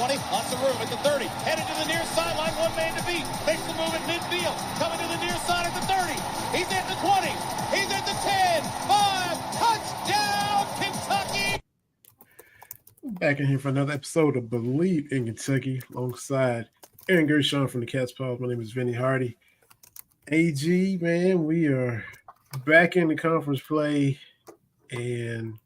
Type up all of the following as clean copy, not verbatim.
20, lots of room at the 30, headed to the near sideline, one man to beat, makes the move at midfield, coming to the near side at the 30, he's at the 20, he's at the 10, 5, touchdown, Kentucky! Back in here for another episode of Bleav in Kentucky, alongside Aaron Gershon from the Cat's Paws. My name is Vinny Hardy. AG, man, we are back in the conference play, and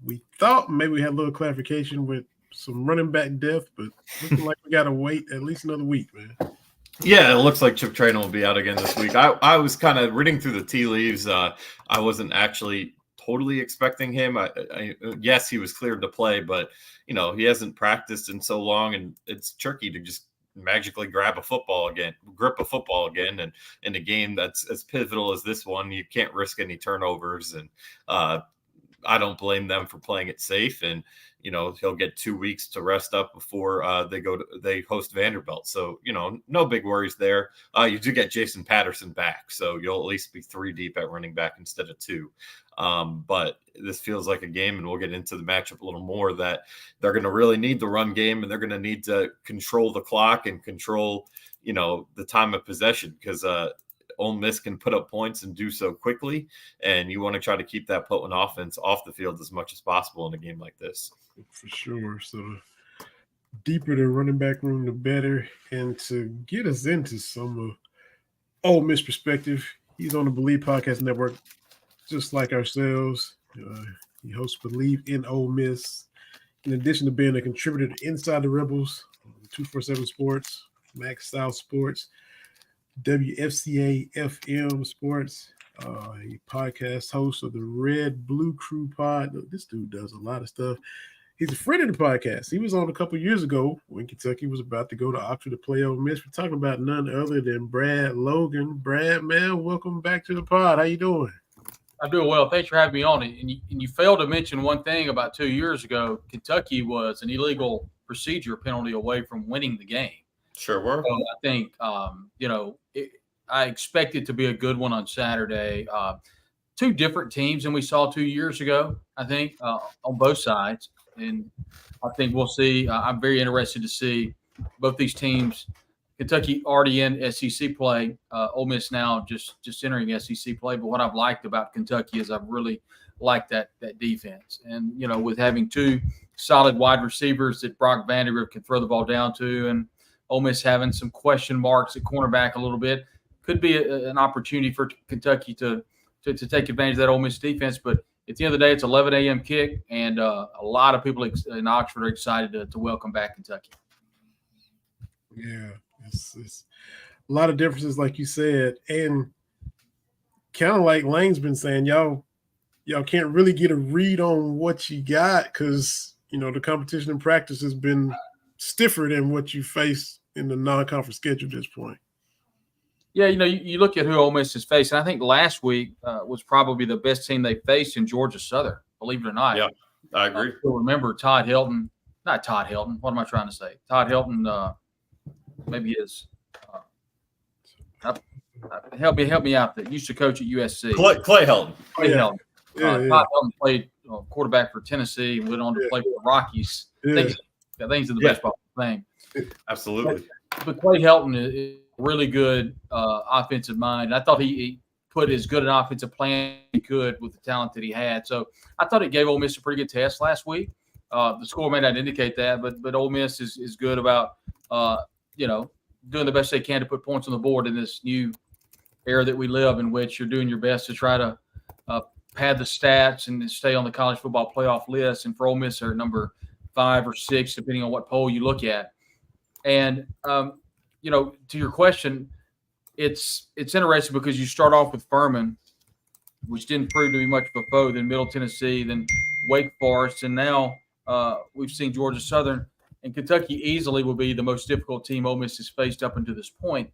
we thought maybe we had a little clarification with some running back depth, but looking like we got to wait at least another week, man. Yeah, it looks like Chip Traynor will be out again this week. I was kind of reading through the tea leaves. I wasn't actually totally expecting him. Yes, he was cleared to play, but he hasn't practiced in so long, and it's tricky to just magically grip a football again, and in a game that's as pivotal as this one, you can't risk any turnovers, and I don't blame them for playing it safe. And he'll get 2 weeks to rest up before they host Vanderbilt. So no big worries there. You do get Jason Patterson back, so you'll at least be 3 deep at running back instead of 2. But this feels like a game, and we'll get into the matchup a little more, that they're going to really need the run game, and they're going to need to control the clock and control the time of possession, because Ole Miss can put up points and do so quickly, and you want to try to keep that potent offense off the field as much as possible in a game like this. For sure. So deeper the running back room, the better. And to get us into some Ole Miss perspective, he's on the Bleav Podcast Network, just like ourselves. He hosts Bleav in Ole Miss, in addition to being a contributor to Inside the Rebels, 247 Sports, Max South Sports, WFCA FM Sports, a podcast host of the Red Blue Crew Pod. This dude does a lot of stuff. He's a friend of the podcast. He was on a couple years ago when Kentucky was about to go to Oxford to play Ole Miss. We're talking about none other than Brad Logan. Brad, man, welcome back to the pod. How you doing? I'm doing well. Thanks for having me on. And you failed to mention one thing. About 2 years ago, Kentucky was an illegal procedure penalty away from winning the game. Sure were. So I think, I expect it to be a good one on Saturday. 2 different teams than we saw 2 years ago, I think, on both sides. And I think we'll see. I'm very interested to see both these teams. Kentucky already in SEC play. Ole Miss now just entering SEC play. But what I've liked about Kentucky is I've really liked that defense. And, with having 2 solid wide receivers that Brock Vandagriff can throw the ball down to, and Ole Miss having some question marks at cornerback a little bit, could be an opportunity for Kentucky to take advantage of that Ole Miss defense. But at the end of the day, it's 11 a.m. kick, and a lot of people in Oxford are excited to welcome back Kentucky. Yeah, it's a lot of differences, like you said, and kind of like Lane's been saying, y'all can't really get a read on what you got, because the competition in practice has been stiffer than what you face in the non-conference schedule at this point. Yeah, you look at who Ole Miss is facing. I think last week was probably the best team they faced in Georgia Southern, believe it or not. Yeah, I agree. Still remember Todd Helton. Not Todd Helton. What am I trying to say? Todd Helton, maybe his help me out. That used to coach at USC. Clay Helton. Helton. Todd Helton played quarterback for Tennessee and went on to play for the Rockies. Yeah. I think he's in the baseball thing. Absolutely. But Clay Helton is really good offensive mind. I thought he put as good an offensive plan he could with the talent that he had. So I thought it gave Ole Miss a pretty good test last week. The score may not indicate that, but Ole Miss is good about doing the best they can to put points on the board in this new era that we live in, which you're doing your best to try to pad the stats and stay on the college football playoff list. And for Ole Miss, they're number 5 or 6, depending on what poll you look at. And to your question, it's interesting because you start off with Furman, which didn't prove to be much of a foe, then Middle Tennessee, then Wake Forest, and now we've seen Georgia Southern. And Kentucky easily will be the most difficult team Ole Miss has faced up until this point.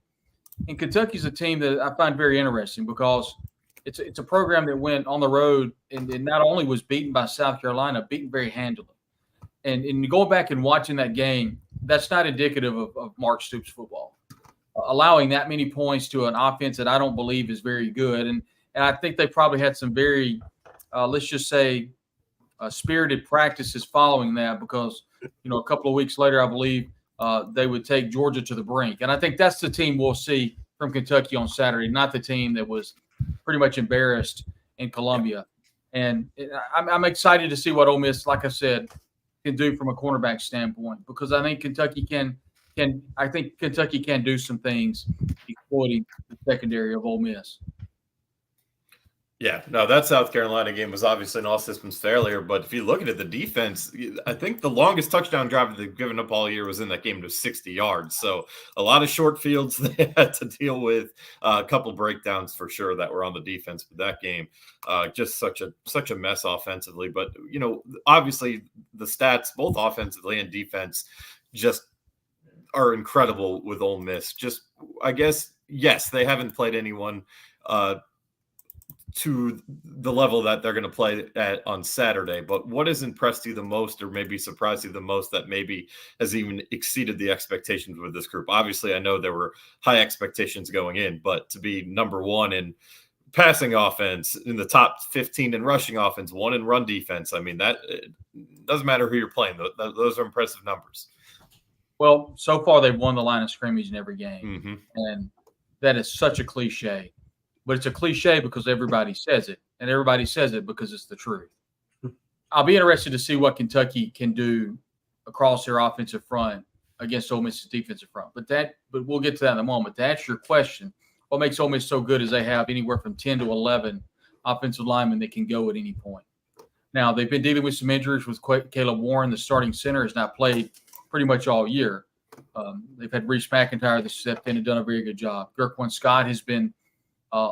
And Kentucky's a team that I find very interesting because it's a program that went on the road and not only was beaten by South Carolina, beaten very handily. And going back and watching that game, that's not indicative of Mark Stoops football. Allowing that many points to an offense that I don't believe is very good. And I think they probably had some very, let's just say, spirited practices following that, because a couple of weeks later, I Bleav they would take Georgia to the brink. And I think that's the team we'll see from Kentucky on Saturday, not the team that was pretty much embarrassed in Columbia. And I'm excited to see what Ole Miss, like I said, can do from a cornerback standpoint, because I think Kentucky can do some things exploiting the secondary of Ole Miss. Yeah, no, that South Carolina game was obviously an all systems failure. But if you look at it, the defense, I think the longest touchdown drive they've given up all year was in that game to 60 yards. So a lot of short fields they had to deal with, a couple breakdowns for sure that were on the defense. But that game, just such a mess offensively. But, obviously the stats, both offensively and defense, just are incredible with Ole Miss. Just, I guess, yes, they haven't played anyone to the level that they're going to play at on Saturday. But what has impressed you the most, or maybe surprised you the most, that maybe has even exceeded the expectations with this group? Obviously, I know there were high expectations going in, but to be number one in passing offense, in the top 15 in rushing offense, one in run defense, I mean, that it doesn't matter who you're playing. Those are impressive numbers. Well, so far they've won the line of scrimmage in every game. Mm-hmm. And that is such a cliche. But it's a cliche because everybody says it, and everybody says it because it's the truth. I'll be interested to see what Kentucky can do across their offensive front against Ole Miss's defensive front. But we'll get to that in a moment. To answer your question, what makes Ole Miss so good is they have anywhere from 10 to 11 offensive linemen that can go at any point. Now, they've been dealing with some injuries with Caleb Warren. The starting center has not played pretty much all year. They've had Reese McIntyre that stepped in and done a very good job. Gerquan Scott has been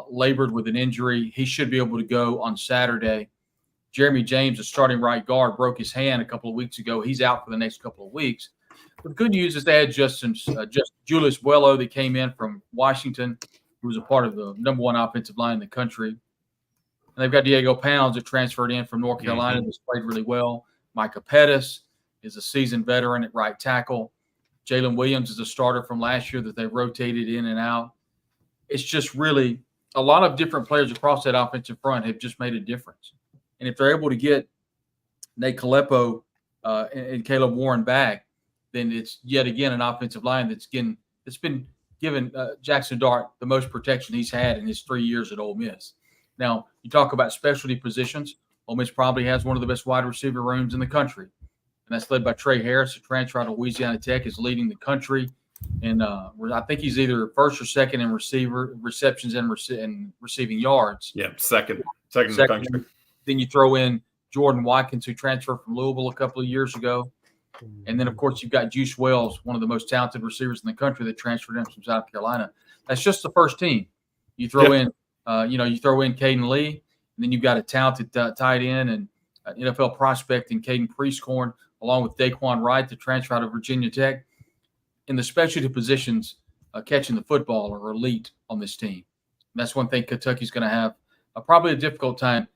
labored with an injury. He should be able to go on Saturday. Jeremy James, the starting right guard, broke his hand a couple of weeks ago. He's out for the next couple of weeks. But the good news is they had just Julius Buello that came in from Washington, who was a part of the number one offensive line in the country. And they've got Diego Pounds that transferred in from North Carolina that's played really well. Micah Pettis is a seasoned veteran at right tackle. Jalen Williams is a starter from last year that they rotated in and out. It's just really a lot of different players across that offensive front have just made a difference. And if they're able to get Nate Kalepo and Caleb Warren back, then it's yet again an offensive line that's been given Jackson Dart the most protection he's had in his 3 years at Ole Miss. Now, you talk about specialty positions. Ole Miss probably has one of the best wide receiver rooms in the country, and that's led by Trey Harris, a transfer out of Louisiana Tech, is leading the country. And I think he's either first or second in receptions and receiving yards. Yeah, second in the country. Then you throw in Jordan Watkins, who transferred from Louisville a couple of years ago. And then, of course, you've got Juice Wells, one of the most talented receivers in the country that transferred in from South Carolina. That's just the first team. You throw in Caden Lee, and then you've got a talented tight end and an NFL prospect in Caden Priestcorn, along with Daquan Wright, the transfer out of Virginia Tech. In the specialty positions, catching the football are elite on this team. And that's one thing Kentucky's going to have probably a difficult time,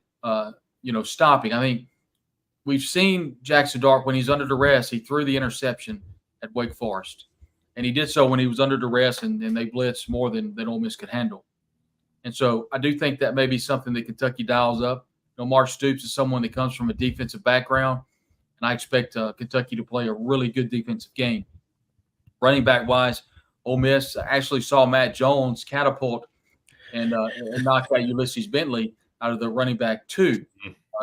stopping. I think we've seen Jackson Dart when he's under duress. He threw the interception at Wake Forest, and he did so when he was under duress, and they blitzed more than Ole Miss could handle. And so I do think that may be something that Kentucky dials up. Mark Stoops is someone that comes from a defensive background, and I expect Kentucky to play a really good defensive game. Running back wise, Ole Miss actually saw Matt Jones catapult and knock out Ulysses Bentley out of the running back 2.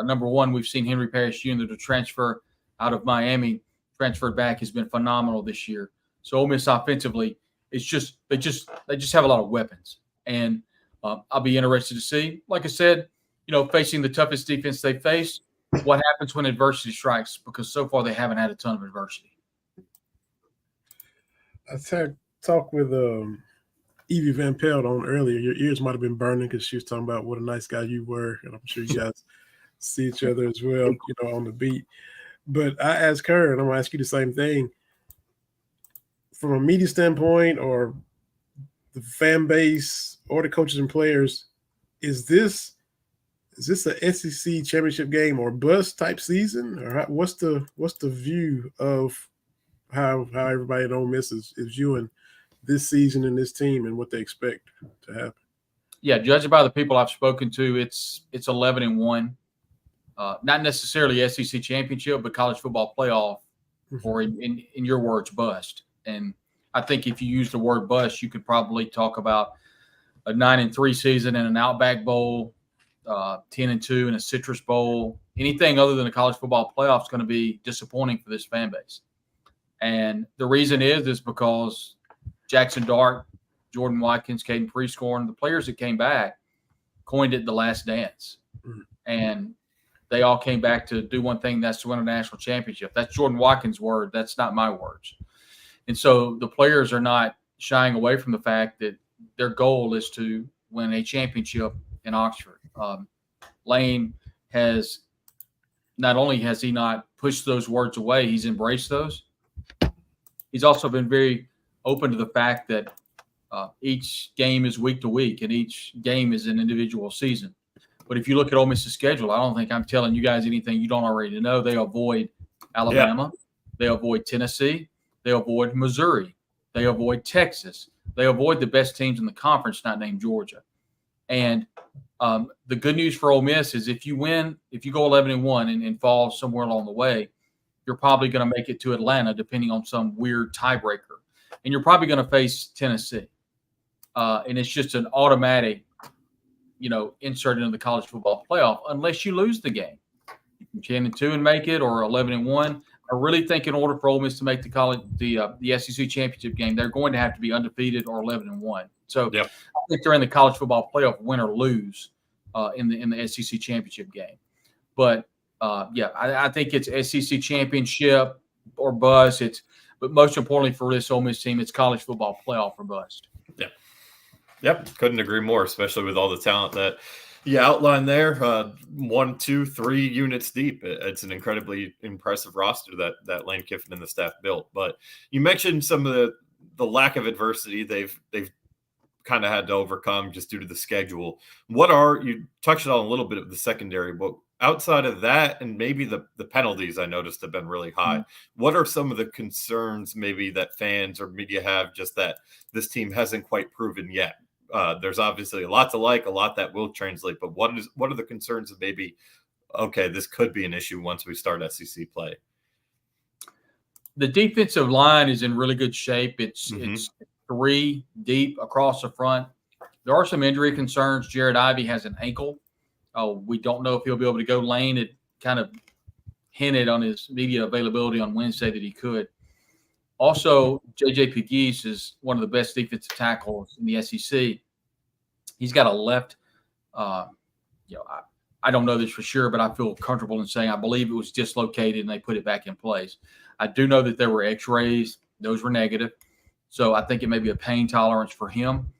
Number 1, we've seen Henry Parrish Jr., the transfer out of Miami, transferred back, has been phenomenal this year. So Ole Miss offensively, it's just they just have a lot of weapons, and I'll be interested to see. Like I said, facing the toughest defense they face, what happens when adversity strikes? Because so far they haven't had a ton of adversity. I talked with Evie Van Pelt on earlier. Your ears might have been burning because she was talking about what a nice guy you were, and I'm sure you guys see each other as well, on the beat. But I asked her, and I'm going to ask you the same thing. From a media standpoint, or the fan base, or the coaches and players, is this a SEC championship game or bust type season, or what's the view of how everybody at Ole Miss is viewing this season and this team and what they expect to happen? Yeah, judging by the people I've spoken to, it's 11-1. Not necessarily SEC championship, but college football playoff or in your words, bust. And I think if you use the word bust, you could probably talk about a 9-3 season in an Outback Bowl, 10-2 in a Citrus Bowl. Anything other than the college football playoff is going to be disappointing for this fan base. And the reason is because Jackson Dart, Jordan Watkins, Caden Prescorn, the players that came back coined it the last dance. And they all came back to do one thing, that's to win a national championship. That's Jordan Watkins' word. That's not my words. And so the players are not shying away from the fact that their goal is to win a championship in Oxford. Lane has not only has he not pushed those words away, he's embraced those. He's also been very open to the fact that each game is week to week and each game is an individual season. But if you look at Ole Miss's schedule, I don't think I'm telling you guys anything you don't already know. They avoid Alabama. Yeah. They avoid Tennessee. They avoid Missouri. They avoid Texas. They avoid the best teams in the conference, not named Georgia. And the good news for Ole Miss is if you go 11-1 and fall somewhere along the way, you're probably going to make it to Atlanta, depending on some weird tiebreaker. And you're probably going to face Tennessee. And it's just an automatic, insert into the college football playoff unless you lose the game. You can 10-2 and make it, or 11-1. I really think in order for Ole Miss to make the SEC championship game, they're going to have to be undefeated or 11-1. So I think they're in the college football playoff, win or lose in the SEC championship game. But I think it's SEC championship or bust. But most importantly for this Ole Miss team, it's college football playoff or bust. Yeah. Yep, couldn't agree more, especially with all the talent that you outlined there. 1, 2, 3 units deep. It's an incredibly impressive roster that Lane Kiffin and the staff built. But you mentioned some of the lack of adversity they've kind of had to overcome just due to the schedule. You touched on a little bit of the secondary, but outside of that, and maybe the penalties I noticed have been really high. Mm-hmm. What are some of the concerns maybe that fans or media have, just that this team hasn't quite proven yet? There's obviously a lot to like, a lot that will translate, but what are the concerns of maybe, okay, this could be an issue once we start SEC play? The defensive line is in really good shape. It's 3 deep across the front. There are some injury concerns. Jared Ivey has an ankle. We don't know if he'll be able to go. Lane had kind of hinted on his media availability on Wednesday that he could. Also, J.J. Pegues is one of the best defensive tackles in the SEC. He's got a left I don't know this for sure, but I feel comfortable in saying I believe it was dislocated and they put it back in place. I do know that there were x-rays. Those were negative. So I think it may be a pain tolerance for him.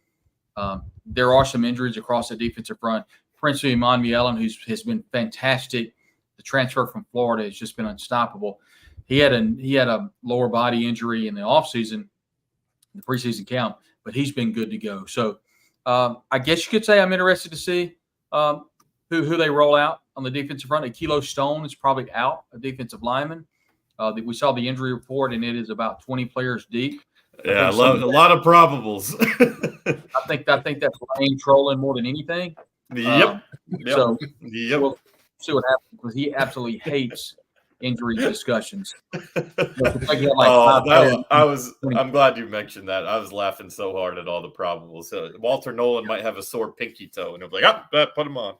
There are some injuries across the defensive front. Prince Emmanuel, who has been fantastic. The transfer from Florida has just been unstoppable. He had a lower body injury in the offseason, the preseason camp, but he's been good to go. So I guess you could say I'm interested to see who they roll out on the defensive front. Akilo Stone is probably out, a defensive lineman. We saw the injury report, and it is about 20 players deep. Yeah, a lot of probables. I think that's Lane trolling more than anything. Yep. So we'll see what happens, because he absolutely hates injury discussions. I'm glad you mentioned that. I was laughing so hard at all the probables. Walter Nolan might have a sore pinky toe, and he'll be like, put him on.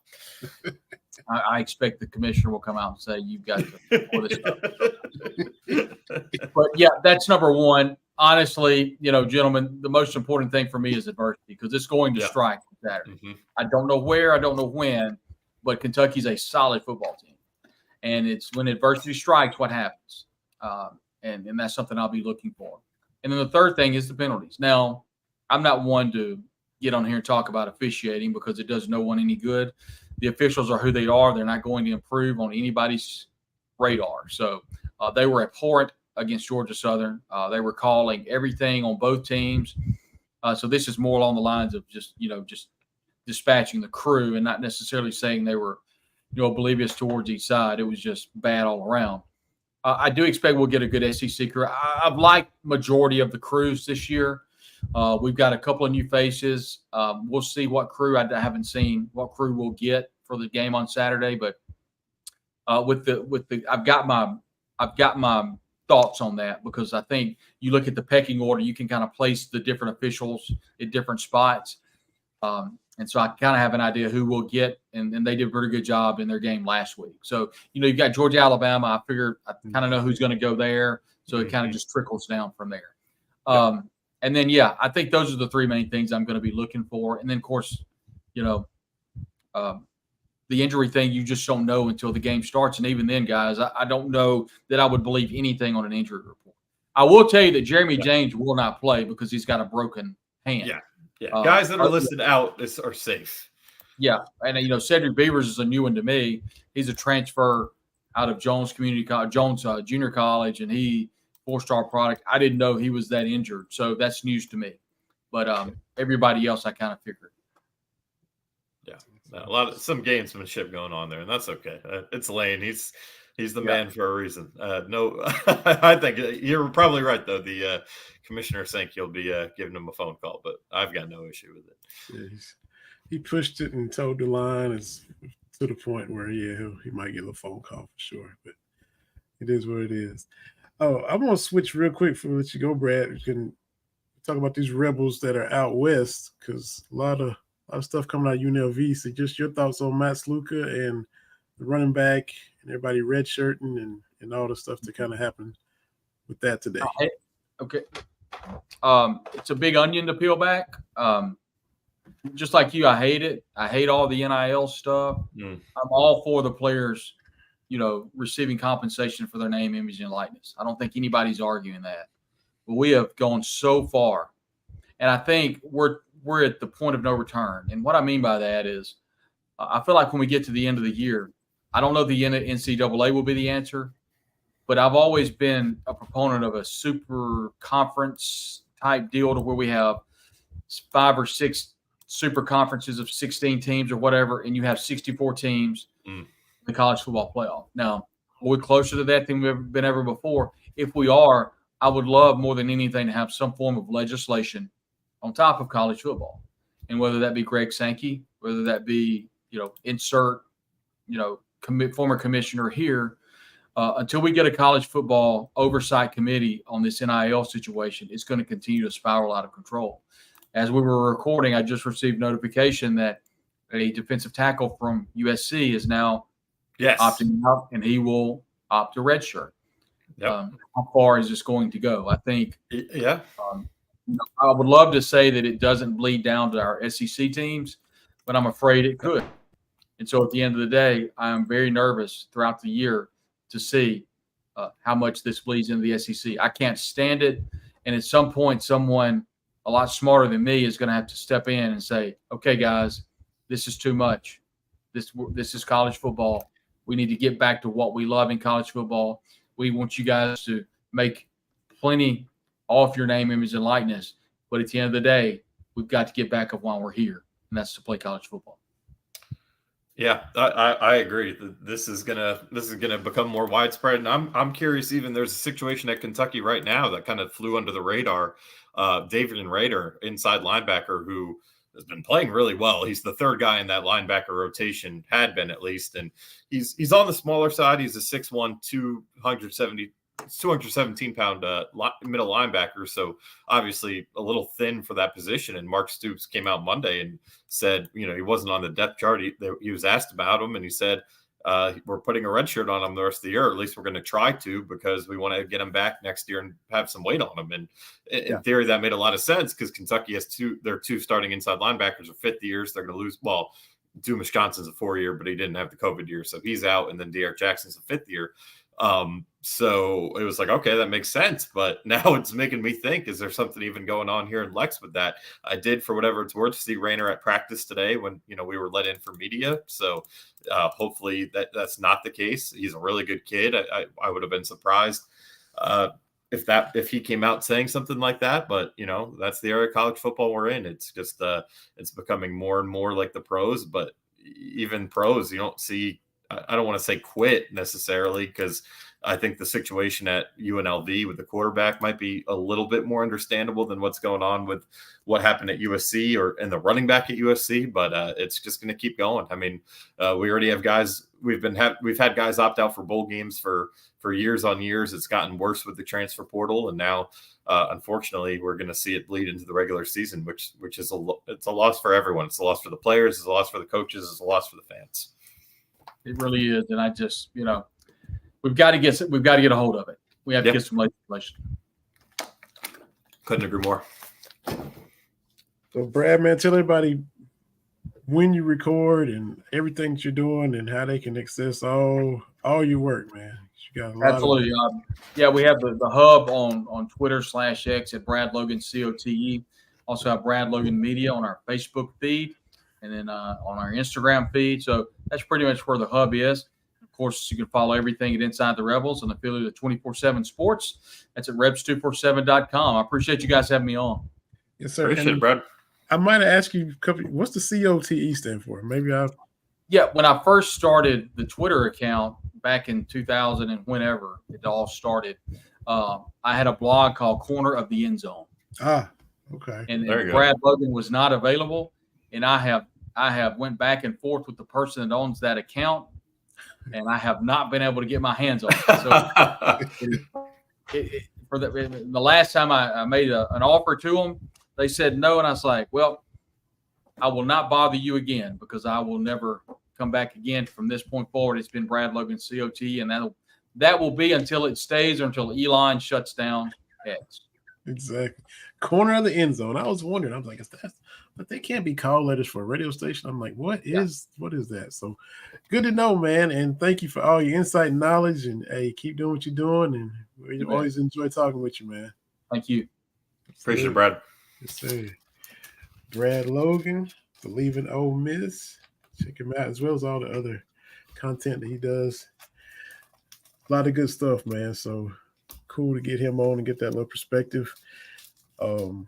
I expect the commissioner will come out and say, you've got to pull this up. But yeah, that's number one. Honestly, gentlemen, the most important thing for me is adversity, because it's going to strike Saturday. Mm-hmm. I don't know where, I don't know when, but Kentucky's a solid football team. And it's when adversity strikes, what happens. And that's something I'll be looking for. And then the third thing is the penalties. Now, I'm not one to get on here and talk about officiating, because it does no one any good. The officials are who they are. They're not going to improve on anybody's radar. So they were abhorrent against Georgia Southern. They were calling everything on both teams. So this is more along the lines of just dispatching the crew, and not necessarily saying they were, oblivious towards each side. It was just bad all around. I do expect we'll get a good SEC crew. I've liked majority of the crews this year. We've got a couple of new faces. We'll see what crew. I haven't seen what crew we'll get for the game on Saturday, but I've got my thoughts on that, because I think you look at the pecking order, you can kind of place the different officials at different spots. And so I kind of have an idea who we'll get, and they did a pretty good job in their game last week. So, you've got Georgia, Alabama. I figure I kind of know who's going to go there. So it kind of just trickles down from there. And then, I think those are the three main things I'm going to be looking for. And then, of course, the injury thing, you just don't know until the game starts. And even then, guys, I don't know that I would believe anything on an injury report. I will tell you that Jeremy James will not play because he's got a broken hand. Yeah. Guys that are listed out are safe. Yeah. And, Cedric Beavers is a new one to me. He's a transfer out of Jones Community College, Jones Junior College, and he 4-star product. I didn't know he was that injured. So that's news to me. But everybody else I kind of figured. Yeah. Some gamesmanship going on there, and that's okay. It's Lane. He's the man for a reason. No, I think you're probably right, though. The commissioner think he'll be giving him a phone call, but I've got no issue with it. Yeah, he pushed it and told the line is to the point where, he might get a phone call for sure, but it is what it is. Oh, I'm going to switch real quick before we let you go, Brad. We can talk about these Rebels that are out west, because a lot of stuff coming out of UNLV. So just your thoughts on Matt Sluka and the running back and everybody redshirting and all the stuff that kind of happened with that today. Okay. It's a big onion to peel back. Just like you, I hate it. I hate all the NIL stuff. I'm all for the players, receiving compensation for their name, image, and likeness. I don't think anybody's arguing that. But we have gone so far. And I think we're at the point of no return. And what I mean by that is I feel like when we get to the end of the year, I don't know if the NCAA will be the answer, but I've always been a proponent of a super conference type deal to where we have 5 or 6 super conferences of 16 teams or whatever, and you have 64 teams in the college football playoff. Now, are we closer to that than we've ever been ever before? If we are, I would love more than anything to have some form of legislation on top of college football. And whether that be Greg Sankey, whether that be, insert, former commissioner here, until we get a college football oversight committee on this NIL situation, it's going to continue to spiral out of control. As we were recording, I just received notification that a defensive tackle from USC is now opting out, and he will opt to redshirt. How far is this going to go? I think I would love to say that it doesn't bleed down to our SEC teams, but I'm afraid it could. And so at the end of the day, I am very nervous throughout the year to see how much this bleeds into the SEC. I can't stand it. And at some point, someone a lot smarter than me is going to have to step in and say, okay, guys, this is too much. This is college football. We need to get back to what we love in college football. We want you guys to make plenty off your name, image, and likeness. But at the end of the day, we've got to get back of why we're here, and that's to play college football. Yeah, I agree. This is gonna become more widespread, and I'm curious. Even there's a situation at Kentucky right now that kind of flew under the radar. David Rader, inside linebacker, who has been playing really well. He's the third guy in that linebacker rotation, had been at least, and he's on the smaller side. He's a 6'1", 217-pound middle linebacker, so obviously a little thin for that position. And Mark Stoops came out Monday and said, he wasn't on the depth chart. He was asked about him, and he said, we're putting a red shirt on him the rest of the year. Or at least we're going to try to, because we want to get him back next year and have some weight on him. And in theory, that made a lot of sense, because Kentucky has their two starting inside linebackers are fifth years. They're going to lose. Well, Dumas Johnson's a 4-year, but he didn't have the COVID year, so he's out. And then Derek Jackson's a 5th year. So it was like, okay, that makes sense. But now it's making me think, is there something even going on here in Lex with that? I did, for whatever it's worth, see Rayner at practice today when, we were let in for media. So hopefully that's not the case. He's a really good kid. I would have been surprised if he came out saying something like that, but that's the era of college football we're in. It's just, it's becoming more and more like the pros, but even pros, you don't see, I don't want to say quit necessarily, because I think the situation at UNLV with the quarterback might be a little bit more understandable than what's going on with what happened at USC and the running back at USC. But it's just going to keep going. I mean, we already have guys. We've had guys opt out for bowl games for years on years. It's gotten worse with the transfer portal, and now, unfortunately, we're going to see it bleed into the regular season, which is it's a loss for everyone. It's a loss for the players. It's a loss for the coaches. It's a loss for the fans. It really is, and I just we've got to get a hold of it. We have to get some legislation. Couldn't agree more. So, Brad, man, tell everybody when you record and everything that you're doing and how they can access all your work, man. You got a lot. Absolutely. We have the hub on Twitter /X at Brad Logan COTE. Also have Brad Logan Media on our Facebook feed, and then on our Instagram feed. So that's pretty much where the hub is. Of course, you can follow everything at Inside the Rebels and affiliate of 24/7 Sports. That's at Rebs247.com. I appreciate you guys having me on. Yes, sir. Appreciate it, Brad. I might ask you what's the COTE stand for? Maybe when I first started the Twitter account back in 2000 and whenever it all started, I had a blog called Corner of the End Zone. Okay. And Brad Logan was not available, and I have went back and forth with the person that owns that account, and I have not been able to get my hands on it. So the last time I made an offer to them, they said no, and I was like, well, I will not bother you again because I will never come back again. From this point forward, it's been Brad Logan COT, and that will be until it stays or until Elon shuts down X. Exactly. Corner of the End Zone. I was wondering. I was like, but they can't be call letters for a radio station. I'm like, what is that? So good to know, man. And thank you for all your insight and knowledge. And hey, keep doing what you're doing. And we always enjoy talking with you, man. Thank you. Appreciate it, Brad. Yes, sir. Brad Logan, Bleav in Ole Miss. Check him out, as well as all the other content that he does. A lot of good stuff, man. So cool to get him on and get that little perspective. So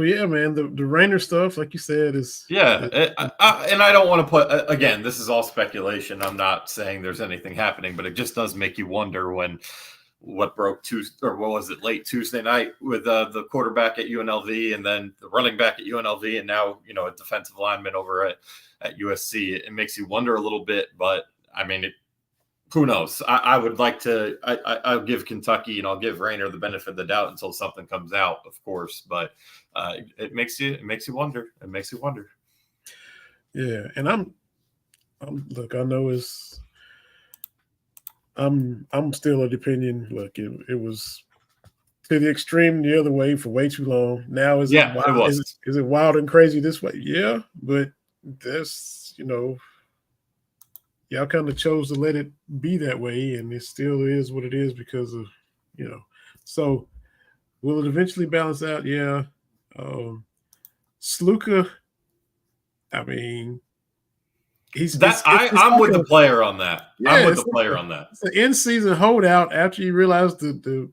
yeah, man, the Rainer stuff, like you said, is and I don't want to put again. This is all speculation. I'm not saying there's anything happening, but it just does make you wonder when what broke late Tuesday night with the quarterback at UNLV and then the running back at UNLV and now a defensive lineman over at USC. It makes you wonder a little bit, but I mean, who knows? I would like to. I'll give Kentucky and I'll give Rainer the benefit of the doubt until something comes out, of course. But it makes you wonder. It makes you wonder. Yeah, and I'm look. I know it's. I'm still of the opinion. Look, it was to the extreme the other way for way too long. Now is it wild and crazy this way? Yeah, but that's y'all kind of chose to let it be that way, and it still is what it is because of So will it eventually balance out? Yeah. Sluka, I mean. I'm with the player on that. Yeah, I'm with the player on that. It's an in-season holdout after you realize the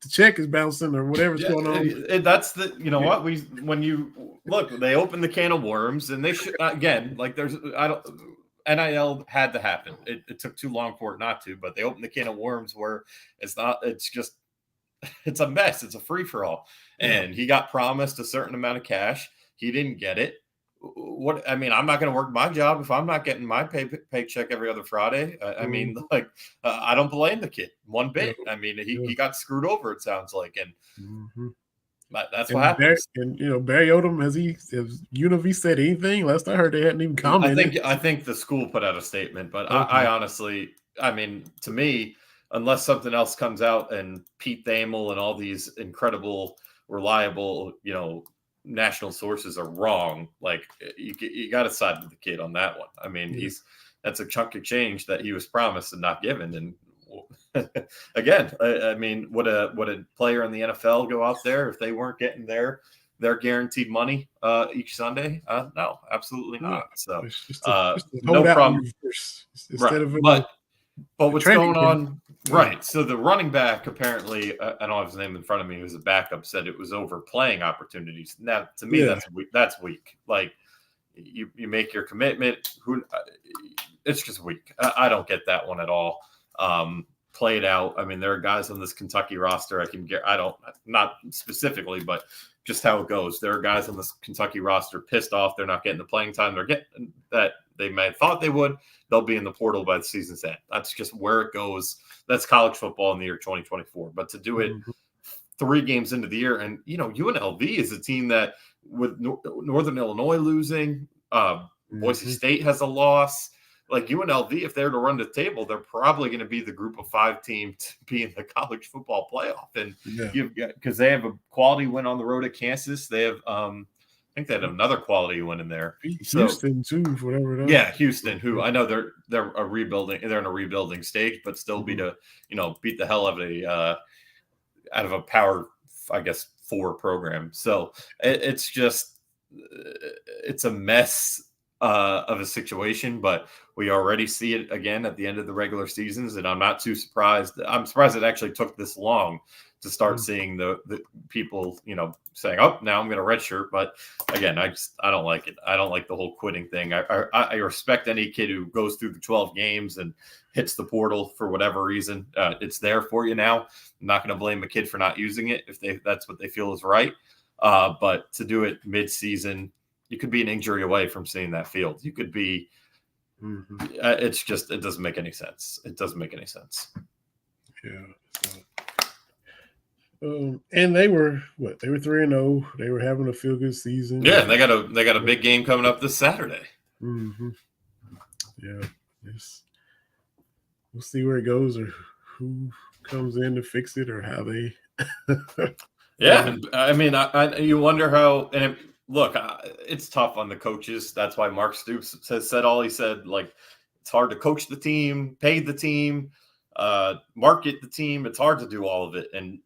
check is bouncing or whatever's going on. That's what when you look, they opened the can of worms, and they should again NIL had to happen. It took too long for it not to, but they opened the can of worms where it's a mess. It's a free for all, and he got promised a certain amount of cash. He didn't get it. I'm not going to work my job if I'm not getting my paycheck every other Friday. I I don't blame the kid one bit. I mean, he got screwed over, it sounds like. And that's what happens. Barry Odom, has UNLV said anything? Last I heard, they hadn't even commented. I think the school put out a statement, but I honestly, to me, unless something else comes out and Pete Thamel and all these incredible, reliable, national sources are wrong, like you got to side with the kid on that one. I mean, that's a chunk of change that he was promised and not given. And again, would a player in the NFL go out there if they weren't getting their guaranteed money each Sunday? No, absolutely not. So no problem. But what's going on? Right. So the running back, apparently, I don't have his name in front of me, who's a backup, said it was over playing opportunities. Now, to me, that's weak. Like, you make your commitment. It's just weak. I don't get that one at all. play it out. I mean, there are guys on this Kentucky roster not specifically, but just how it goes. There are guys on this Kentucky roster pissed off they're not getting the playing time they're getting that they may have thought they would. They'll be in the portal by the season's end. That's just where it goes. That's college football in the year 2024. But to do it 3 games into the year, and UNLV is a team that with Northern Illinois losing, Boise State has a loss. Like UNLV, if they're to run the table, they're probably going to be the group of 5 team to be in the college football playoff. And because they have a quality win on the road at Kansas, they have I think they had another quality win in there. Houston too, whatever it is. Yeah, Houston, who I know they're a rebuilding, they're in a rebuilding stage, but still beat the hell out of a power, I guess, 4 program. So it's a mess of a situation, but we already see it again at the end of the regular seasons, and I'm not too surprised. I'm surprised it actually took this long to start seeing the people, saying, "Oh, now I'm going to redshirt." But again, I don't like it. I don't like the whole quitting thing. I respect any kid who goes through the 12 games and hits the portal for whatever reason. It's there for you now. I'm not going to blame a kid for not using it if that's what they feel is right. But to do it mid-season, you could be an injury away from seeing that field. You could be. It's just, it doesn't make any sense. It doesn't make any sense. Yeah. And they were 3-0. They were having a feel good season. Yeah, and they got a big game coming up this Saturday. Yeah. Yes. We'll see where it goes, or who comes in to fix it, or how they. Yeah, I mean, you wonder how. And look, it's tough on the coaches. That's why Mark Stoops said all he said. Like, it's hard to coach the team, pay the team, market the team. It's hard to do all of it. And,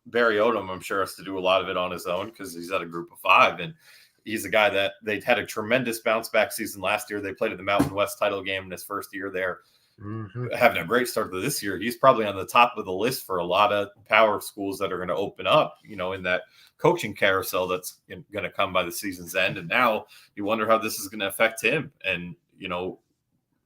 Barry Odom, I'm sure, has to do a lot of it on his own because he's at a group of 5. And he's a guy that they had a tremendous bounce back season last year. They played at the Mountain West title game in his first year there. Having a great start to this year. He's probably on the top of the list for a lot of power schools that are going to open up, in that coaching carousel that's going to come by the season's end. And now you wonder how this is going to affect him. And,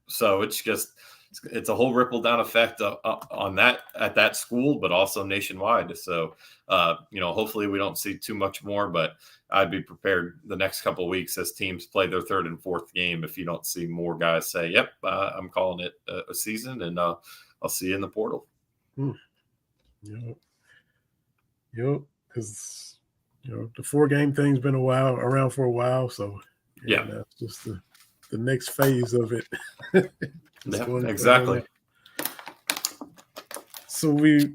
so it's a whole ripple down effect on that at that school, but also nationwide. So, hopefully we don't see too much more, but I'd be prepared the next couple of weeks as teams play their 3rd and 4th game. If you don't see more guys say, "Yep, I'm calling it a season," and I'll see you in the portal. Yep. Because the 4-game thing's been around for a while. So that's just the next phase of it. Yeah, exactly. So we,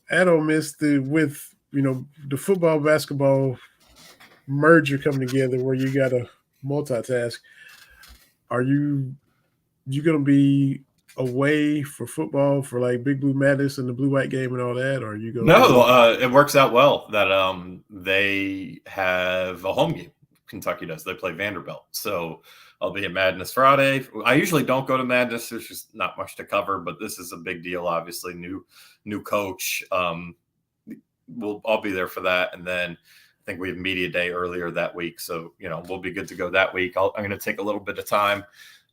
at Ole Miss, with the football basketball merger coming together, where you got to multitask. Are you going to be away for football for like Big Blue Madness and the Blue White game and all that? Or are you going? No, it works out well that they have a home game. Kentucky does. They play Vanderbilt, so I'll be at Madness Friday. I usually don't go to Madness. There's just not much to cover, but this is a big deal. Obviously, new coach. I'll be there for that, and then I think we have media day earlier that week, so we'll be good to go that week. I'm going to take a little bit of time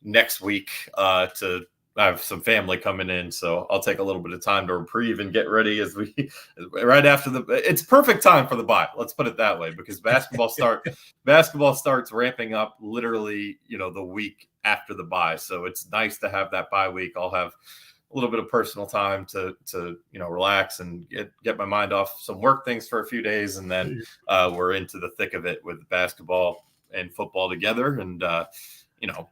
next week to. I have some family coming in, so I'll take a little bit of time to reprieve and get ready right after it's perfect time for the bye. Let's put it that way, because basketball starts ramping up literally, the week after the bye. So it's nice to have that bye week. I'll have a little bit of personal time to relax and get my mind off some work things for a few days. And then we're into the thick of it with basketball and football together. And,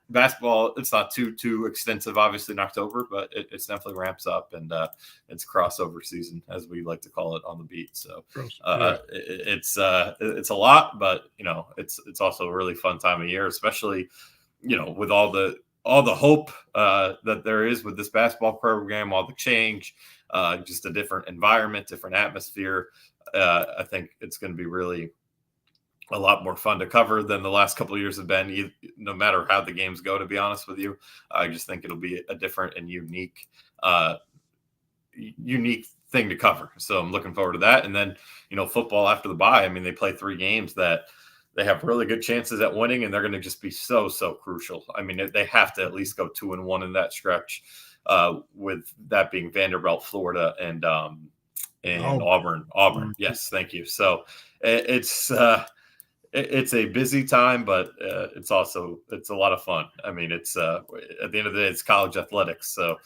basketball, it's not too extensive, obviously, in October, but it's definitely ramps up, and it's crossover season, as we like to call it on the beat. So it's a lot, but it's also a really fun time of year, especially with all the hope that there is with this basketball program, all the change, just a different environment, different atmosphere. I think it's going to be really a lot more fun to cover than the last couple of years have been, no matter how the games go, to be honest with you. I just think it'll be a different and unique thing to cover. So I'm looking forward to that. And then, football after the bye, I mean, they play 3 games that they have really good chances at winning, and they're going to just be so crucial. I mean, they have to at least go 2-1 in that stretch. with that being Vanderbilt, Florida, and Auburn. Mm-hmm. Yes, thank you. So it's a busy time, but it's a lot of fun. I mean, it's at the end of the day, it's college athletics, so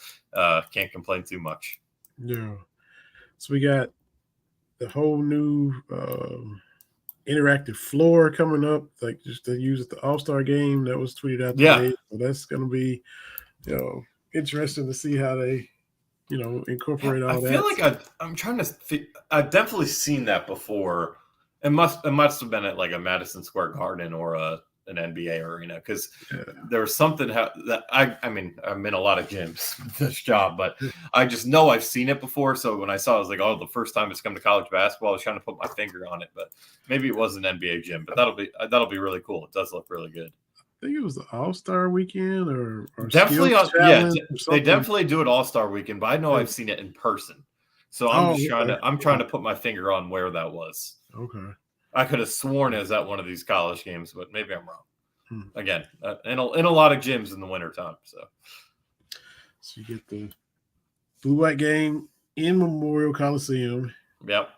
can't complain too much. Yeah. So we got the whole new interactive floor coming up, like just to use at the All-Star game that was tweeted out today. So that's going to be, interesting to see how they, incorporate all that. I feel like I'm trying to I've definitely seen that before. It must have been at like a Madison Square Garden or an NBA arena, because there was something that I mean, I'm in a lot of gyms with this job, but I just know I've seen it before. So when I saw it, I was like, oh, the first time it's come to college basketball, I was trying to put my finger on it, but maybe it was an NBA gym. But that'll be really cool. It does look really good. I think it was the All-Star weekend or definitely they definitely do it All-Star weekend, but I know I've seen it in person. So I'm trying to put my finger on where that was. Okay. I could have sworn it was at one of these college games, but maybe I'm wrong. Again, in a lot of gyms in the wintertime. So you get the blue-white game in Memorial Coliseum. Yep.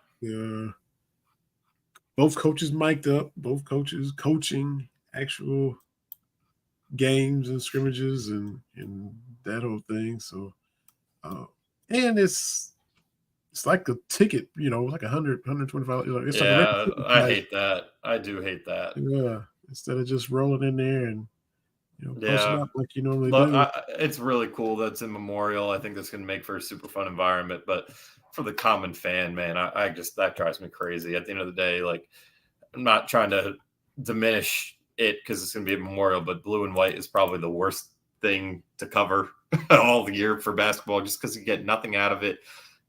Both coaches mic'd up, both coaches coaching actual games and scrimmages and that whole thing. So and it's like a ticket, like $100, $125. It's I hate that. I do hate that. Yeah. Instead of just rolling in there and posting up like you normally do. It's really cool that's in Memorial. I think that's going to make for a super fun environment. But for the common fan, man, I just, that drives me crazy. At the end of the day, like, I'm not trying to diminish it because it's going to be a Memorial, but blue and white is probably the worst thing to cover all the year for basketball, just because you get nothing out of it.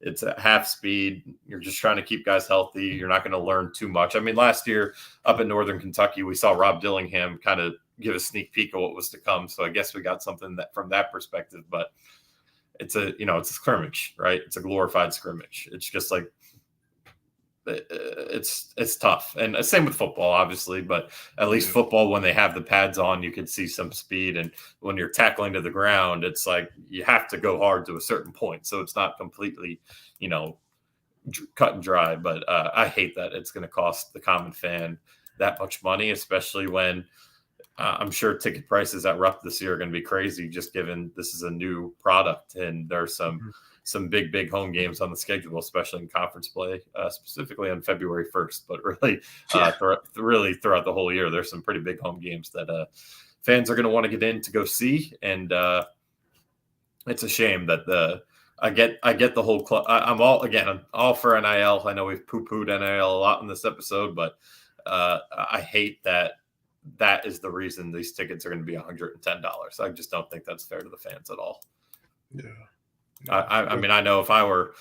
It's at half speed. You're just trying to keep guys healthy. You're not going to learn too much. I mean, last year up in Northern Kentucky, we saw Rob Dillingham kind of give a sneak peek of what was to come. So I guess we got something that from that perspective, but it's a scrimmage, right? It's a glorified scrimmage. It's just like, it's tough. And same with football, obviously, but at least football, when they have the pads on, you can see some speed. And when you're tackling to the ground, it's like you have to go hard to a certain point. So it's not completely, cut and dry. But I hate that it's going to cost the common fan that much money, especially when I'm sure ticket prices at Rupp this year are going to be crazy, just given this is a new product and there's some big home games on the schedule, especially in conference play, specifically on February 1st, but really throughout the whole year, there's some pretty big home games that fans are going to want to get in to go see. And it's a shame that I get the whole club. I'm all for NIL. I know we've poo-pooed NIL a lot in this episode, but I hate that is the reason these tickets are going to be $110. I just don't think that's fair to the fans at all. Yeah. I mean, I know if I were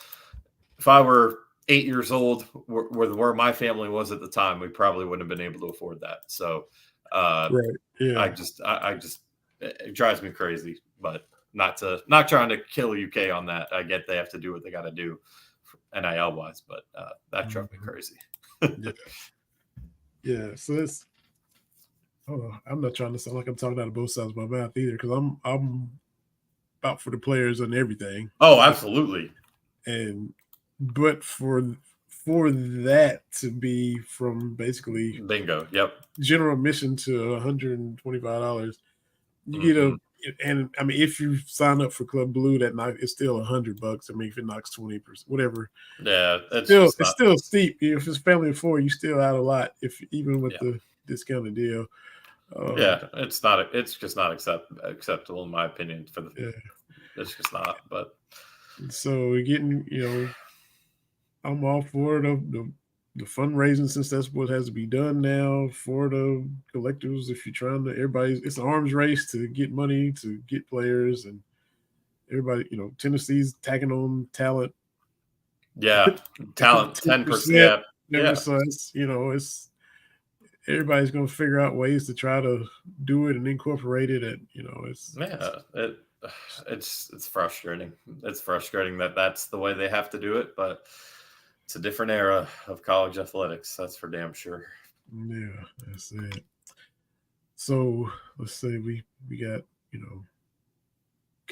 8 years old, where my family was at the time, we probably wouldn't have been able to afford that. So, right. Yeah. I just, it drives me crazy, but not trying to kill UK on that. I get they have to do what they got to do NIL wise, but that drove me crazy. Yeah. So it's, I'm not trying to sound like I'm talking out of both sides of my mouth either, because I'm out for the players and everything. Oh, absolutely. But for that to be from basically bingo, yep, general admission to $125, you get and I mean, if you sign up for Club Blue that night, it's still $100. I mean, if it knocks 20%, whatever. Yeah, it's still steep. If it's family of four, you still out a lot. Even with the discounted deal. It's just not acceptable in my opinion. It's just not. But so we're getting, I'm all for the fundraising, since that's what has to be done now for the collectors. If you're trying to, it's an arms race to get money, to get players, and everybody, Tennessee's tacking on talent. Yeah, talent 10%. Yeah. So it's everybody's going to figure out ways to try to do it and incorporate it. And it's frustrating. It's frustrating that that's the way they have to do it, but it's a different era of college athletics. That's for damn sure. Yeah, that's it. So let's say we got,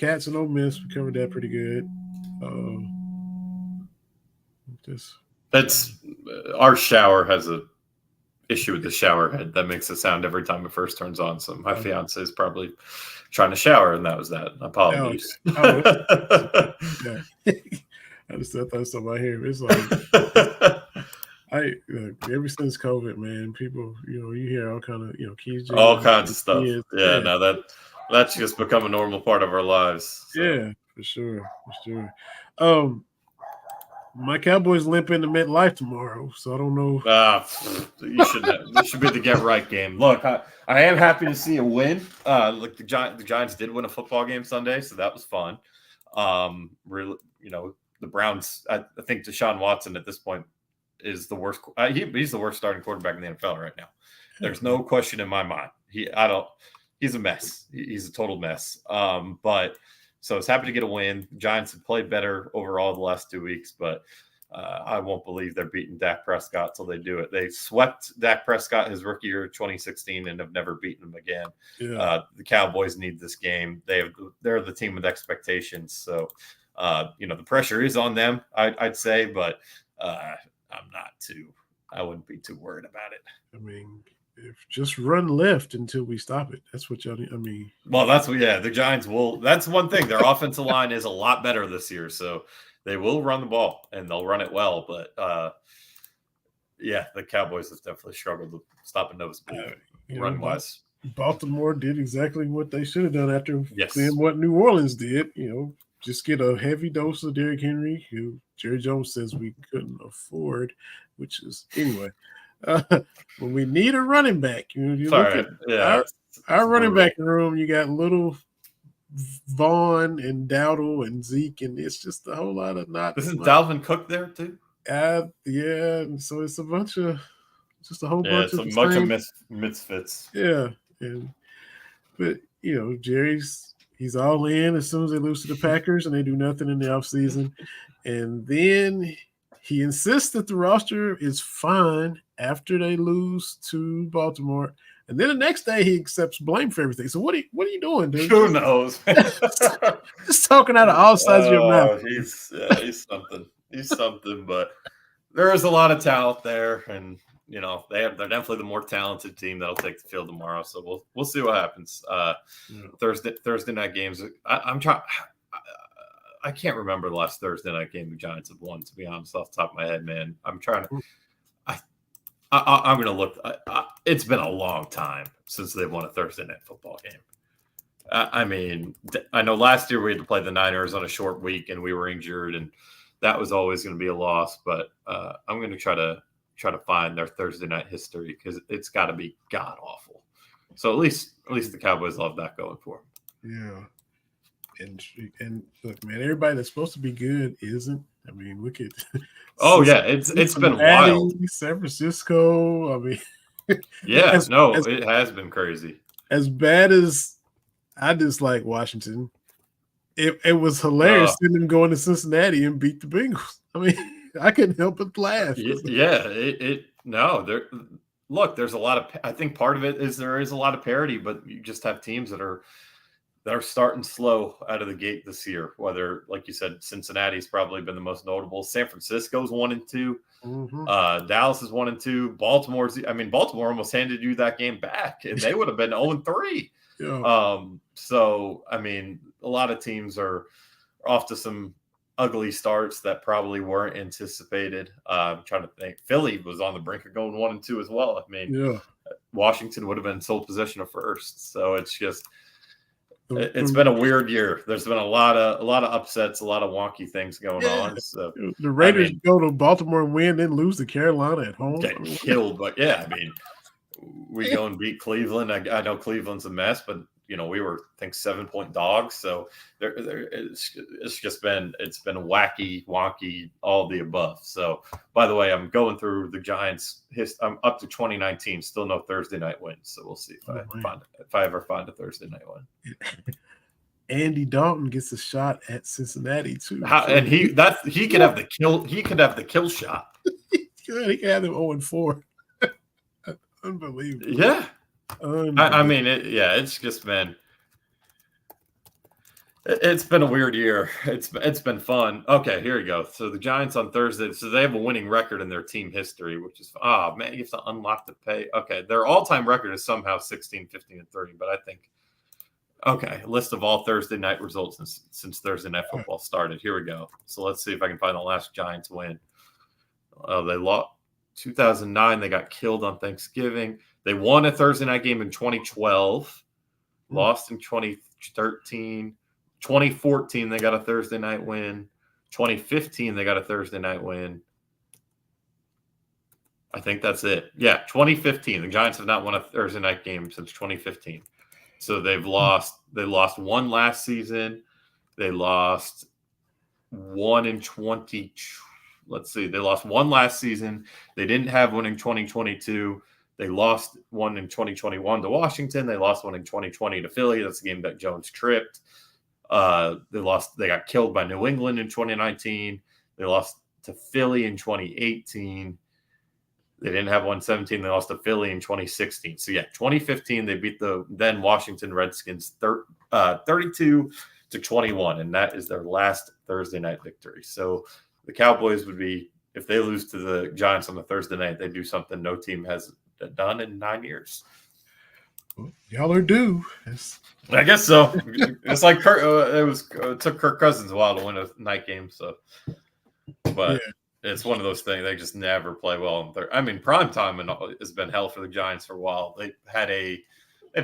Cats and Ole Miss. We covered that pretty good. That's our shower has a issue with the shower head that makes a sound every time it first turns on. So my fiance is probably trying to shower, and that was that. Apologies. Yeah. I thought something I hear. It's like ever since COVID, man, people, you hear all kind of, kids, all kinds of stuff. Kids. Yeah, no, that's just become a normal part of our lives. So. Yeah, for sure. My Cowboys limp into MetLife tomorrow, so I don't know. You shouldn't. This should be the get right game. Look, I am happy to see a win. Look, the Giants did win a football game Sunday, so that was fun. Really, the Browns. I think Deshaun Watson at this point is the worst. He's the worst starting quarterback in the NFL right now. There's no question in my mind. He's a mess. He's a total mess. But. So I was happy to get a win. Giants have played better overall the last 2 weeks, but I won't believe they're beating Dak Prescott till they do it. They swept Dak Prescott his rookie year 2016 and have never beaten him again. Yeah. The Cowboys need this game. They're the team with expectations. So, the pressure is on them, I'd say, but I wouldn't be too worried about it. I mean, just run left until we stop it. That's what y'all need. I mean, well, the Giants will. That's one thing. Their offensive line is a lot better this year, so they will run the ball and they'll run it well. But the Cowboys have definitely struggled with stopping Nova's run wise. Baltimore did exactly what they should have done after seeing what New Orleans did. Just get a heavy dose of Derrick Henry, who Jerry Jones says we couldn't afford, which is anyway. When we need a running back, look at our running back room, you got little Vaughn and Dowdle and Zeke, and it's just a whole lot of not. Isn't Dalvin Cook there too? Yeah. So it's a bunch of misfits. Yeah, but Jerry's he's all in as soon as they lose to the Packers and they do nothing in the offseason, and then he insists that the roster is fine after they lose to Baltimore. And then the next day he accepts blame for everything. So what are you doing, dude? Who knows? Just talking out of all sides of your mouth. He's something. He's something, but there is a lot of talent there, and they're definitely the more talented team that'll take the field tomorrow. So we'll see what happens. Thursday night games. I'm trying. I can't remember the last Thursday night game the Giants have won, to be honest, off the top of my head, man. I'm trying to – I'm going to look – it's been a long time since they've won a Thursday night football game. I mean, I know last year we had to play the Niners on a short week and we were injured, and that was always going to be a loss. But I'm going to try to find their Thursday night history because it's got to be god-awful. So at least the Cowboys love that going for them. Yeah. And look, man, everybody that's supposed to be good isn't. I mean, look at. It's been wild. San Francisco. I mean, it has been crazy. As bad as I dislike Washington, it was hilarious seeing them going to Cincinnati and beat the Bengals. I mean, I couldn't help but laugh. There's a lot of. I think part of it is there is a lot of parity, but you just have teams that are starting slow out of the gate this year. Whether, like you said, Cincinnati's probably been the most notable. San Francisco's 1-2. Mm-hmm. Dallas is 1-2. Baltimore almost handed you that game back, and they would have been 0-3. Yeah. So I mean, a lot of teams are off to some ugly starts that probably weren't anticipated. I'm trying to think. Philly was on the brink of going 1-2 as well. I mean, Washington would have been sole possession of first. So it's just. It's been a weird year. There's been a lot of upsets, a lot of wonky things going on. So the Raiders go to Baltimore and win, then lose to Carolina at home. Get killed, but we go and beat Cleveland. I know Cleveland's a mess, but we were 7-point dogs. So it's been wacky, wonky, all the above. So by the way, I'm going through the Giants. I'm up to 2019, still no Thursday night wins. So we'll see if I ever find a Thursday night win. Andy Dalton gets a shot at Cincinnati too. He could have the kill. He could have the kill shot. He could have them 0-4. Unbelievable. Yeah. I mean, it's just been. It's been a weird year. It's been fun. Okay, here we go. So the Giants on Thursday. So they have a winning record in their team history, which is man, you have to unlock the pay. Okay, their all-time record is somehow 16, 15, and 30. But I think list of all Thursday night results since Thursday night football started. Here we go. So let's see if I can find the last Giants win. They lost 2009. They got killed on Thanksgiving. They won a Thursday night game in 2012. Lost in 2013. 2014, they got a Thursday night win. 2015, they got a Thursday night win. I think that's it. Yeah, 2015. The Giants have not won a Thursday night game since 2015. So they lost one last season. They lost one in 20. Let's see. They lost one last season. They didn't have one in 2022. They lost one in 2021 to Washington. They lost one in 2020 to Philly. That's the game that Jones tripped. They got killed by New England in 2019. They lost to Philly in 2018. They didn't have 117. They lost to Philly in 2016. So 2015, they beat the then Washington Redskins 32-21. And that is their last Thursday night victory. So the Cowboys would be, if they lose to the Giants on the Thursday night, they do something no team has done in 9 years. Well, y'all are due. I guess so. It's like it took Kirk Cousins a while to win a night game. So, but it's one of those things. They just never play well. Prime time has been hell for the Giants for a while. They had a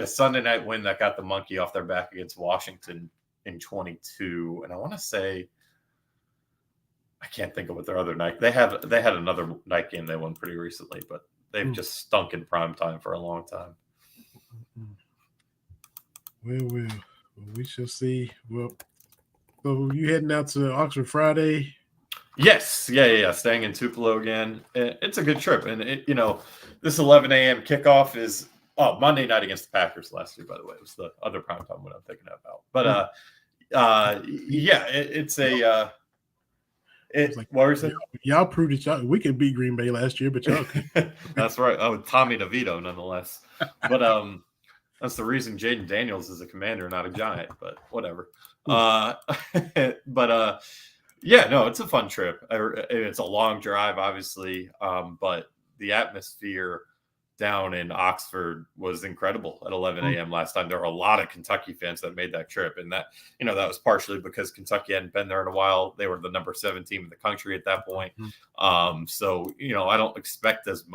Sunday night win that got the monkey off their back against Washington in 22, and I want to say, I can't think of what their other night. They had another night game they won pretty recently, but they've just stunk in prime time for a long time. Well, we shall see. Well, so you heading out to Oxford Friday? Yes, yeah. Staying in Tupelo again. It's a good trip, and this 11 a.m. kickoff is Monday night against the Packers last week. By the way, it was the other primetime one I'm thinking about. But it's a. What were you saying? Y'all proved that we could beat Green Bay last year, but y'all. That's right. Oh, Tommy DeVito, nonetheless. But that's the reason Jaden Daniels is a Commander, not a Giant. But whatever. It's a fun trip. It's a long drive, obviously, but the atmosphere down in Oxford was incredible at 11 a.m. last time. There were a lot of Kentucky fans that made that trip, and that was partially because Kentucky hadn't been there in a while. They were the number 7 team in the country at that point. So I don't expect as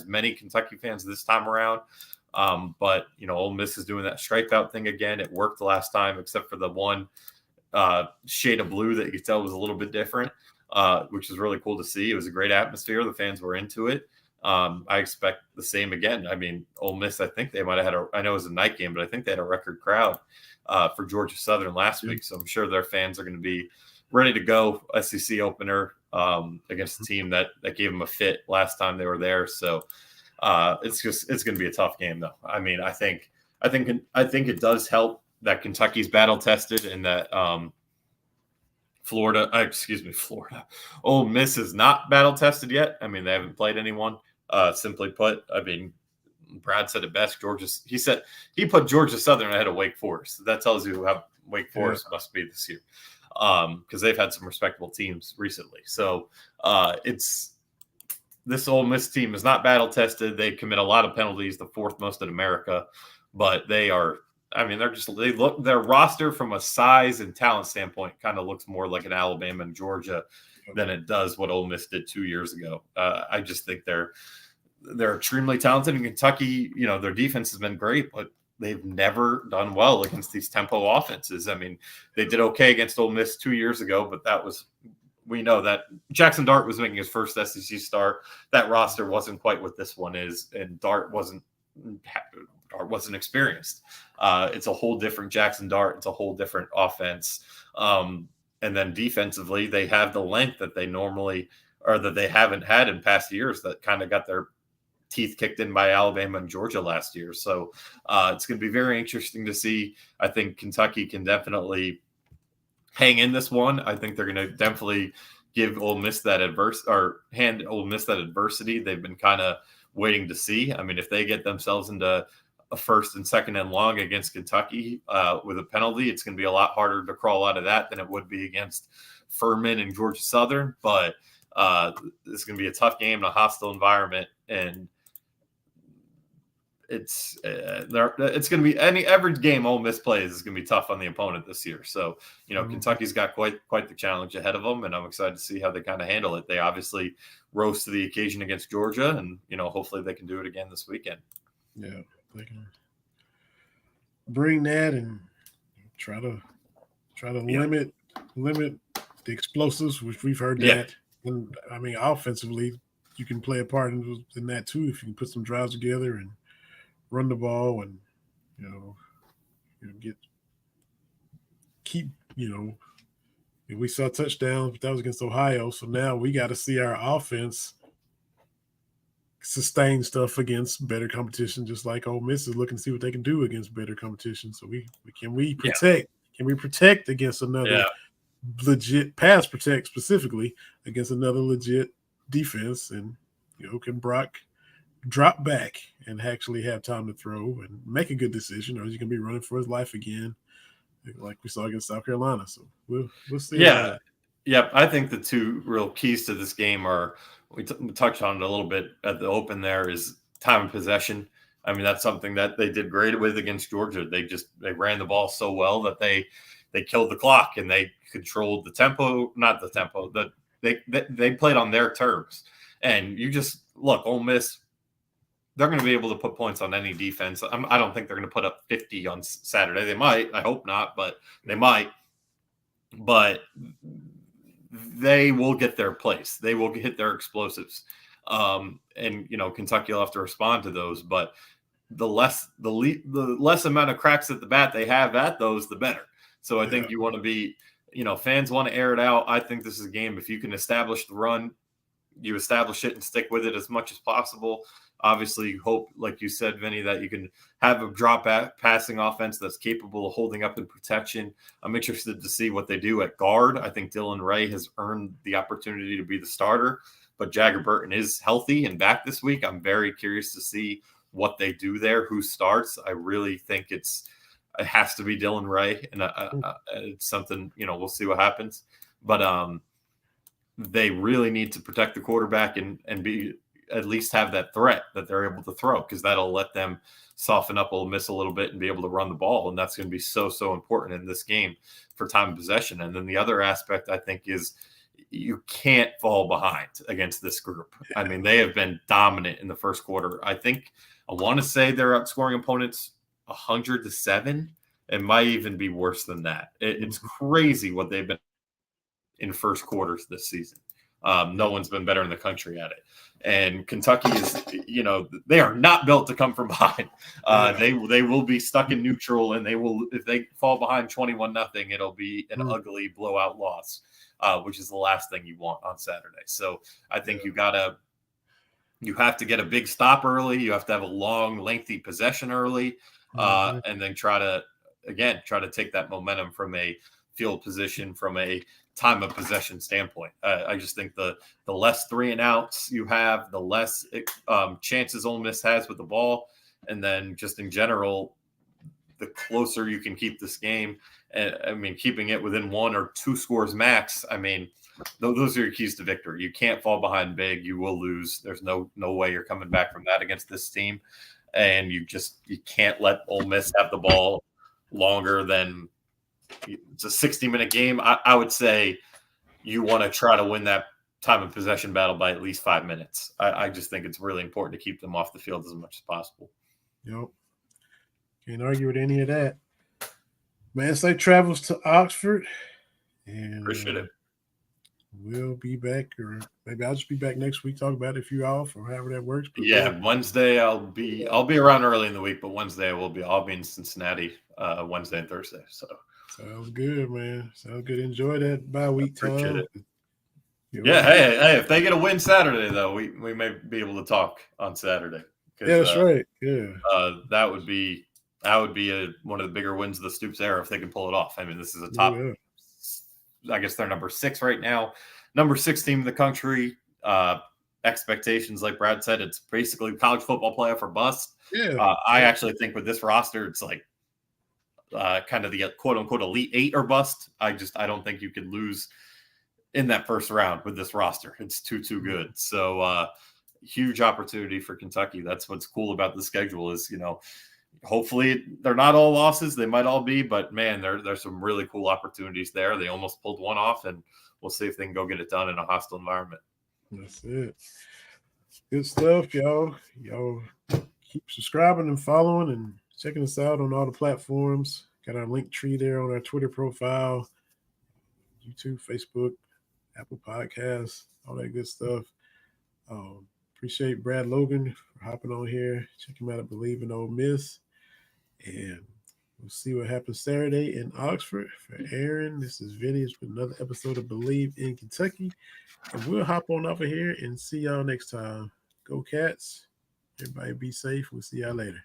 many Kentucky fans this time around. But Ole Miss is doing that striped out thing again. It worked last time, except for the one shade of blue that you could tell was a little bit different, which is really cool to see. It was a great atmosphere. The fans were into it. I expect the same again. Ole Miss, I think they might have had I know it was a night game, but I think they had a record crowd for Georgia Southern last week. So I'm sure their fans are going to be ready to go. SEC opener against a team that gave them a fit last time they were there. So it's going to be a tough game, though. I think it does help that Kentucky's battle tested and that Florida. Ole Miss is not battle tested yet. They haven't played anyone. Simply put, Brad said it best. He put Georgia Southern ahead of Wake Forest. That tells you how Wake Forest must be this year, because they've had some respectable teams recently. So this Ole Miss team is not battle tested. They commit a lot of penalties, the 4th most in America, but they are. Their roster from a size and talent standpoint kind of looks more like an Alabama and Georgia than it does what Ole Miss did 2 years ago. I just think they're extremely talented in Kentucky. Their defense has been great, but they've never done well against these tempo offenses. They did okay against Ole Miss 2 years ago, but we know that Jackson Dart was making his first SEC start. That roster wasn't quite what this one is, and Dart wasn't experienced. It's a whole different Jackson Dart. It's a whole different offense. And then defensively, they have the length that they normally, or that they haven't had in past years, that kind of got their teeth kicked in by Alabama and Georgia last year. So it's going to be very interesting to see. I think Kentucky can definitely hang in this one. I think they're going to definitely give Ole Miss that hand Ole Miss that adversity. They've been kind of waiting to see. If they get themselves into a first and second and long against Kentucky with a penalty. It's going to be a lot harder to crawl out of that than it would be against Furman and Georgia Southern. But it's going to be a tough game in a hostile environment, and it's going to be every game Ole Miss plays is going to be tough on the opponent this year. So, Kentucky's got quite the challenge ahead of them, and I'm excited to see how they kind of handle it. They obviously rose to the occasion against Georgia, and hopefully they can do it again this weekend. Yeah, they can bring that and try to limit the explosives, which we've heard that. And I mean, offensively, you can play a part in that too if you can put some drives together and run the ball and we saw touchdowns, but that was against Ohio. So now we got to see our offense sustain stuff against better competition, just like Ole Miss is looking to see what they can do against better competition. So can we protect against another legit pass protect specifically against another legit defense, and can Brock drop back and actually have time to throw and make a good decision, or is he going to be running for his life again, like we saw against South Carolina? So we'll see. Yeah. I think the two real keys to this game are, we touched on it a little bit at the open there, is time of possession. I mean, that's something that they did great with against Georgia. They ran the ball so well that they killed the clock and they controlled the tempo, not the tempo, they played on their terms. And you just look, Ole Miss, they're going to be able to put points on any defense. I don't think they're going to put up 50 on Saturday. They might. I hope not, but they might. But they will get their place. They will hit their explosives. And Kentucky will have to respond to those. But the less amount of cracks at the bat they have at those, the better. So I think you want to be, fans want to air it out. I think this is a game, if you can establish the run, you establish it and stick with it as much as possible. Obviously, you hope, like you said, Vinny, that you can have a drop passing offense that's capable of holding up in protection. I'm interested to see what they do at guard. I think Dylan Ray has earned the opportunity to be the starter, but Jagger Burton is healthy and back this week. I'm very curious to see what they do there, who starts. I really think it has to be Dylan Ray, and it's something, we'll see what happens. But they really need to protect the quarterback and be at least have that threat that they're able to throw, because that'll let them soften up Ole Miss a little bit and be able to run the ball. And that's going to be so important in this game for time of possession. And then the other aspect, I think, is you can't fall behind against this group. I mean, they have been dominant in the first quarter. I want to say they're outscoring opponents 100-7. It might even be worse than that. It's crazy what they've been in first quarters this season. No one's been better in the country at it. And Kentucky is, they are not built to come from behind. They will be stuck in neutral, and if they fall behind 21-0, it'll be an ugly blowout loss, which is the last thing you want on Saturday. So I think you have to get a big stop early. You have to have a long, lengthy possession early, and then try to take that momentum from a field position, from a time of possession standpoint. I just think the less 3-and-outs you have, the less chances Ole Miss has with the ball. And then just in general, the closer you can keep this game. Keeping it within 1 or 2 scores max. Those are your keys to victory. You can't fall behind big. You will lose. There's no way you're coming back from that against this team. And you can't let Ole Miss have the ball longer than it's a 60-minute game. I would say you want to try to win that time of possession battle by at least 5 minutes. I just think it's really important to keep them off the field as much as possible. Yep. Can't argue with any of that. Man State travels to Oxford. And appreciate it. We'll be back, or maybe I'll just be back next week, talk about it if you're off or however that works. But Wednesday I'll be around early in the week, but Wednesday I'll be in Cincinnati Wednesday and Thursday. So sounds good, man. Sounds good. Enjoy that bye week time. Appreciate it. Yeah, hey, if they get a win Saturday, though, we may be able to talk on Saturday. Yeah, that's right. Yeah, that would be one of the bigger wins of the Stoops era if they can pull it off. This is a top. Yeah. I guess they're number 6 right now, number 6 team in the country. expectations, like Brad said, it's basically college football playoff or bust. Yeah. I actually think with this roster, it's like kind of the quote unquote elite 8 or bust. I don't think you can lose in that first round with this roster. It's too good. So huge opportunity for Kentucky. That's what's cool about the schedule is, hopefully they're not all losses. They might all be, but man, there's some really cool opportunities there. They almost pulled one off, and we'll see if they can go get it done in a hostile environment. That's it. Good stuff, y'all. Y'all keep subscribing and following and checking us out on all the platforms. Got our link tree there on our Twitter profile, YouTube, Facebook, Apple Podcasts, all that good stuff. Appreciate Brad Logan for hopping on here. Check him out at Bleav in Ole Miss. And we'll see what happens Saturday in Oxford. For Aaron, this is Vinny. It's been another episode of Bleav in Kentucky. And we'll hop on over here and see y'all next time. Go Cats. Everybody be safe. We'll see y'all later.